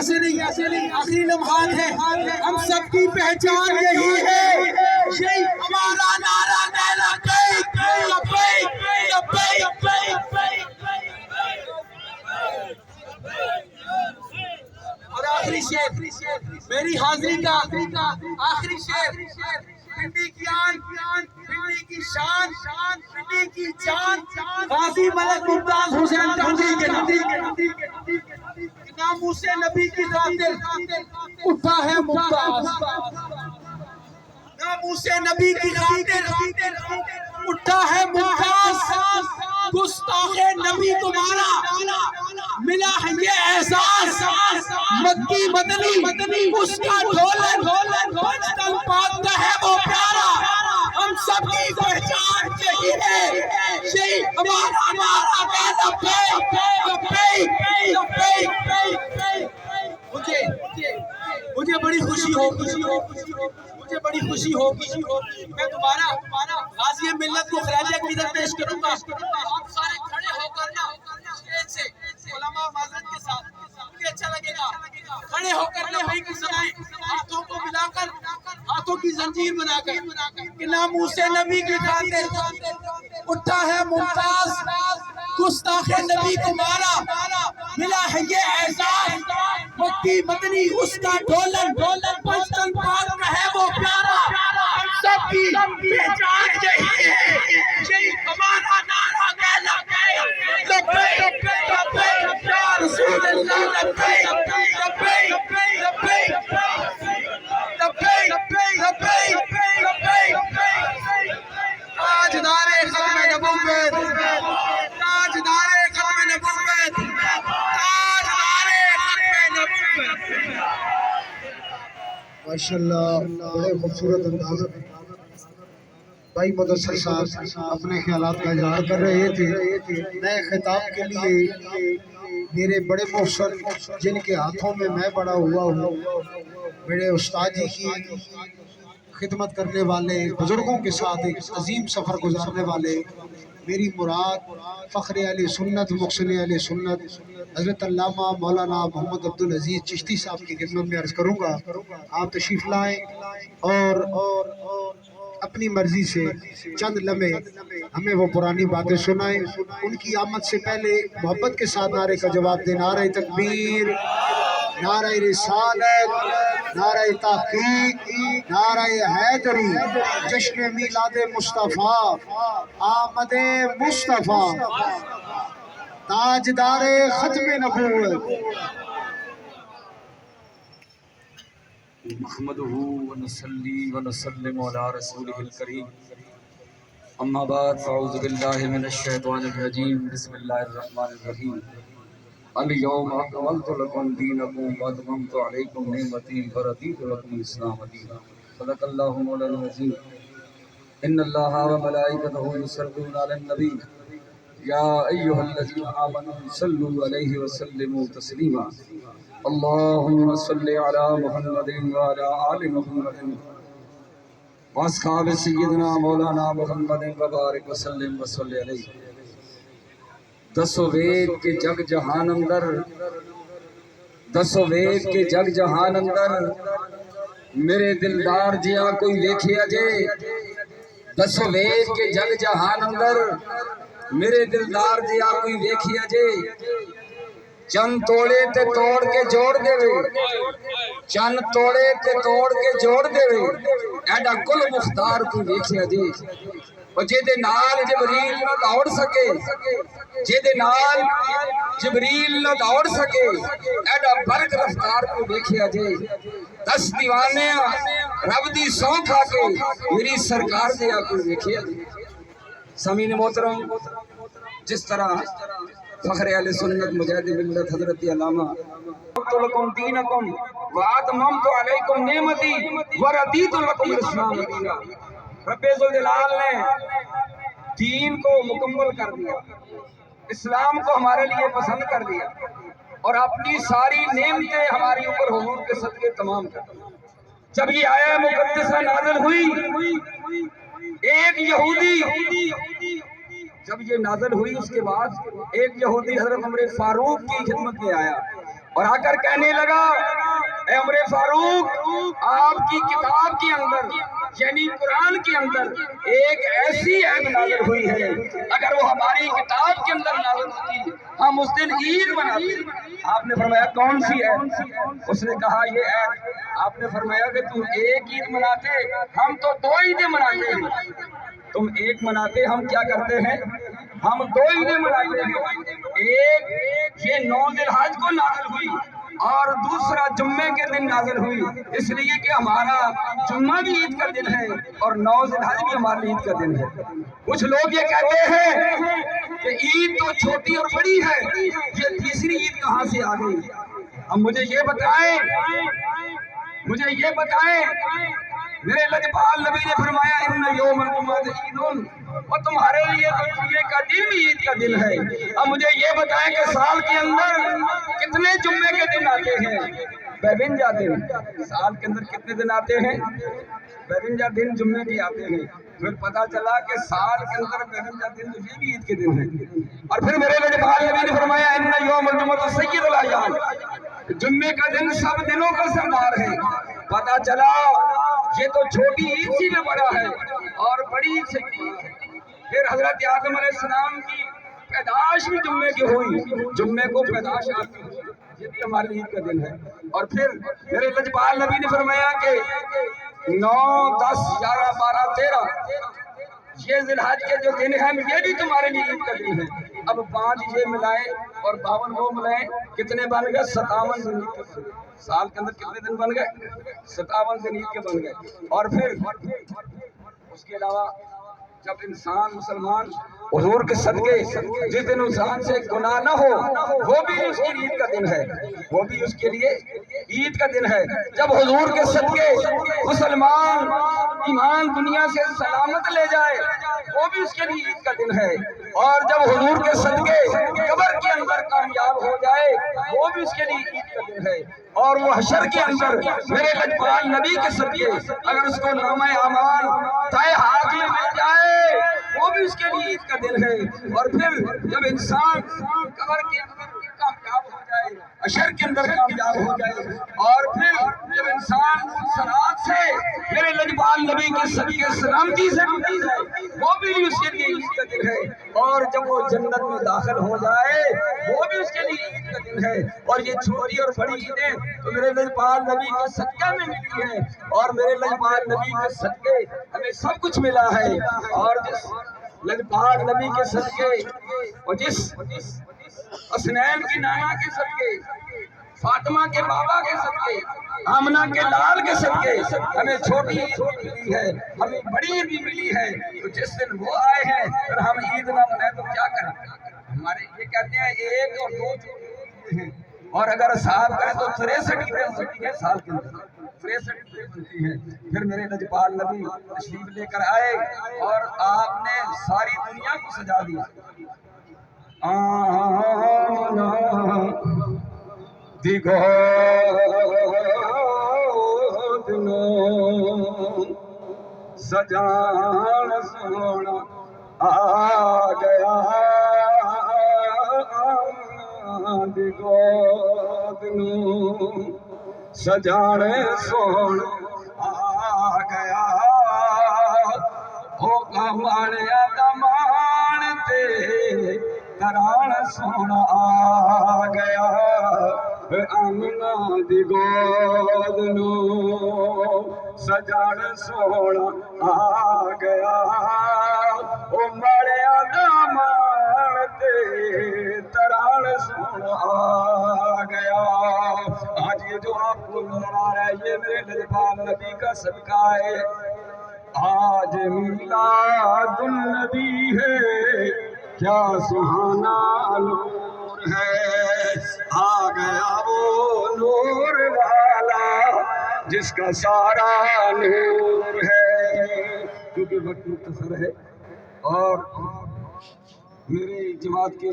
ایسے نہیں آخری لمحات ہے ہم سب کی پہچان یہی ہے یہی ہمارا نعرہ ہے لبیک لبیک لبیک اور آخری شعر میری حاضری کا آخری شعر پنڈی کی آن پنڈی کی شان پنڈی کی جان غازی ملک ممتاز حسین ٹنڈی کے ناموس نبی کی خاطر اٹھا ہے ممتاز ناموس نبی کی خاطر اٹھا ہے ممتاز گستاخ نبی تمہارا ملا ہے یہ احساس مکی مدنی اس کا ڈھولن بچتن پاک کا ہے وہ پیارا ہم سب کی پہچان یہی ہے یہی ہمارا نعرہ ہے لبیک لبیک لبیک مجھے بڑی خوشی ہوگی میں دوبارہ غازی ملت کو خراج عقیدت پیش کروں گا آپ سارے کھڑے ہو کر اسٹیج سے علماء معذرت کے ساتھ مجھے اچھا لگے گا کھڑے ہو کر لبیک کی سنائیں ہاتھوں کو ملا کر ہاتھوں کی زنجیر بنا کر کہ ناموس نبی کی خاطر اٹھا ہے ممتاز گستاخ نبی تمہارا ملا ہے یہ احساس مکی مدنی اس کا ڈھولن بچتن پاک کا ہے وہ پیارا ہم سب کی پہچان یہی ہے یہی ہمارا نعرہ ہے لبیک لبیک لبیک یا رسول اللہ لبیک لبیک لبیک لبیک لبیک لبیک تاجدار ختم نبوت تاجدار ختم نبوت تاجدار ختم نبوت ماشاءاللہ بڑے خوبصورت انداز میں بھائی مدثر صاحب اپنے خیالات کا اظہار کر رہے تھے نئے خطاب کے لیے میرے بڑے محسن جن کے ہاتھوں میں میں بڑا ہوا ہوں میرے استاد جی کی خدمت کرنے والے بزرگوں کے ساتھ ایک عظیم سفر گزارنے والے میری مراد فخر اہل سنت مقصد اہل سنت حضرت علامہ مولانا محمد عبدالعزیز چشتی صاحب کی خدمت میں عرض کروں گا آپ تشریف لائیں اور اپنی مرضی سے چند لمحے ہمیں وہ پرانی باتیں سنائیں ان کی آمد سے پہلے محبت کے ساتھ نعرے کا جواب دیں نعرہ تکبیر نعرہ رسالت نعرہ تحقیق نعرہ حیدری جشن میلاد مصطفیٰ آمد مصطفیٰ تاجدار ختم نبوت نحمده ونصلي ونسلم على رسوله الكريم اما بعد فاعوذ بالله من الشيطان الرجيم بسم الله الرحمن الرحيم اليوم اكملت لكم دينكم واتممت عليكم نعمتي ورضيت لكم الاسلام دينا صدق الله مولانا العظيم ان الله وملائكته يصلون على النبي يا ايها الذين امنوا صلوا عليه وسلموا تسليما اللهم صل على محمد وعلى آل محمد واصحاب سیدنا مولانا محمد وبارک وسلم وصلی علیہ دسو وید کے جگ جہان اندر دسو وید کے جگ جہان اندر میرے دلدار جیا کوئی ویکھیا جے دسو وید کے جگ جہان اندر میرے دلدار جیا کوئی ویکھیا جے چند توڑے تے توڑ کے جوڑ دے وے چند توڑے تے توڑ کے جوڑ دے وے ایڈا کل مختار کو دیکھیا جی اور جے دے نال جبریل نہ دوڑ سکے جے دے نال جبریل نہ دوڑ سکے ایڈا برق رفتار کو دیکھیا جی 10 دیوانے رب دی سو کھا کے میری سرکار دیا کو دیکھیا جی سامعین محترم جس طرح فخر اہل سنت مجاہد ملت حضرت علامہ لکم دینکم واتممت علیکم نعمتی ورضیت لکم الاسلام دینا رب ذوالجلال نے دین کو مکمل کر دیا اسلام کو ہمارے لیے پسند کر دیا اور اپنی ساری نعمتیں ہماری اوپر حضور کے صدقے تمام کر دی جب یہ آیہ مقدسہ نازل ہوئی ایک یہودی جب یہ نازل ہوئی اس کے بعد ایک یہودی حضرت عمر فاروق کی خدمت میں آیا اور آ کر کہنے لگا اے عمر فاروق آپ کی کتاب کے اندر یعنی قرآن کے اندر ایک ایسی عیب نازل ہوئی ہے، اگر وہ ہماری کتاب کے اندر نازل ہوتی ہم اس دن عید مناتے۔ آپ نے فرمایا کون سی عیب؟ اس نے کہا یہ عیب۔ آپ نے فرمایا کہ تم ایک عید مناتے، ہم تو دو عیدیں مناتے ہیں۔ تم ایک مناتے، ہم کیا کرتے ہیں؟ ہم دو عیدیں مناتے ہیں۔ ایک یہ 9 ذی الحج کو نازل ہوئی اور دوسرا جمعے کے دن نازل ہوئی، اس لیے کہ ہمارا جمعہ بھی عید کا دن ہے اور 9 ذی الحج بھی ہمارے عید کا دن ہے۔ کچھ لوگ یہ کہتے ہیں کہ عید تو چھوٹی اور بڑی ہے، یہ تیسری عید کہاں سے آ گئی؟ اب مجھے یہ بتائیں میرے لجپال نبی نے فرمایا ان یوم الجمعہ عید، اور تمہارے لیے تو جمعے کا دن بھی عید کا دن ہے۔ اب مجھے یہ بتائیں کہ سال کے اندر کتنے جمعے کے دن آتے ہیں؟ 52 دن۔ سال کے اندر کتنے دن آتے ہیں؟ 52 دن جمعے کے آتے ہیں۔ پھر پتا چلا کہ سال کے اندر 52 دن یہ بھی عید کے دن ہیں۔ اور پھر میرے لجپال نبی نے فرمایا ان یوم الجمعہ سید الایام، جمعے کا دن سب دنوں کا سردار ہے۔ پتا چلا یہ تو چھوٹی عید سی میں بڑا ہے اور بڑی عید سے بڑی ہے۔ پھر حضرت آدم علیہ السلام کی پیدائش بھی جمعے کی ہوئی، جمعے کو پیدائش آتی ہے، یہ بھی ہماری عید کا دن ہے۔ اور پھر میرے لجپال نبی نے فرمایا کہ 9، 10، 11، 12، 13 یہ ذی الحج کے جو دن ہیں یہ بھی تمہارے لیے عید کا دن ہے۔ اب 5 یہ ملائیں اور 52 وہ ملائیں، کتنے بن گئے؟ 57 دن عید کے۔ سال کے اندر کتنے دن بن گئے؟ 57 دن عید کے بن گئے۔ اور پھر اس کے علاوہ جب انسان مسلمان حضور کے صدقے جس دن انسان سے گناہ نہ ہو وہ بھی اس کی عید کا دن ہے، وہ بھی اس کے لیے عید کا دن ہے۔ جب حضور کے صدقے مسلمان ایمان دنیا سے سلامت لے جائے وہ بھی اس کے لیے عید کا دن ہے۔ اور جب حضور کے صدقے قبر کے اندر کامیاب ہو جائے وہ بھی اس کے لیے عید کا دن ہے۔ اور وہ حشر کے اندر میرے لجپال نبی کے صدقے اگر اس کو نامہ اعمال دائیں ہاتھ میں مل جائے وہ بھی اس کے لیے عید کا دن ہے۔ اور پھر جب انسان قبر کے اندر کامیاب ہو جائے، حشر کے اندر کامیاب ہو جائے، اور پھر جب انسان صراط سے میرے لجپال نبی کے صدقے سلامتی سے گزر جائے وہ بھی اس کے لیے عید کا دن ہے۔ اور جب وہ جنت میں داخل ہو جائے وہ بھی اس کے لیے عید کا دن ہے۔ اور یہ چھوٹی اور بڑی عیدیں تو میرے لجپال نبی کے صدقے میں ملی ہیں، اور میرے لجپال نبی کے صدقے ہمیں سب کچھ ملا ہے۔ اور جس لجپال نبی کے صدقے اور جس حسنین کی نانا کے صدقے، فاطمہ کے بابا کے صدقے، آمنہ کے لال کے صدقے ہمیں چھوٹی عید بھی ملی ہے، ہمیں بڑی عید بھی ملی ہے۔ تو جس دن وہ آئے ہیں اور ہم عید نہ منائیں تو کیا کریں؟ ہمارے یہ کہتے ہیں 1 اور 2 چھوٹی ہیں، اور اگر صاحب کریں تو 63 عیدیں ہوتی ہیں سال کے اندر، 63 عیدیں بنتی ہیں۔ پھر میرے لجپال نبی تشریف لے کر آئے اور آپ نے ساری دنیا کو سجا دیا۔ آمنا دی گود نو سجان سونا آ گیا، دی گود نو سجان سونا آ گیا، ہو کمالیا دمان تے کران سونا آ گیا، آمنہ دی گود نو سجان سونا آ گیا، او مالیا دمان تے تران سونا آ گیا۔ آج یہ جو آپ کو نظر آ رہا ہے یہ میرے لجپال نبی کا صدقہ ہے۔ آج میلاد النبی ہے کیا سہانا نور ہے، آ گیا وہ نور والا جس کا سارا نور ہے۔ کیونکہ وقت مختصر ہے اور میرے جماعت کے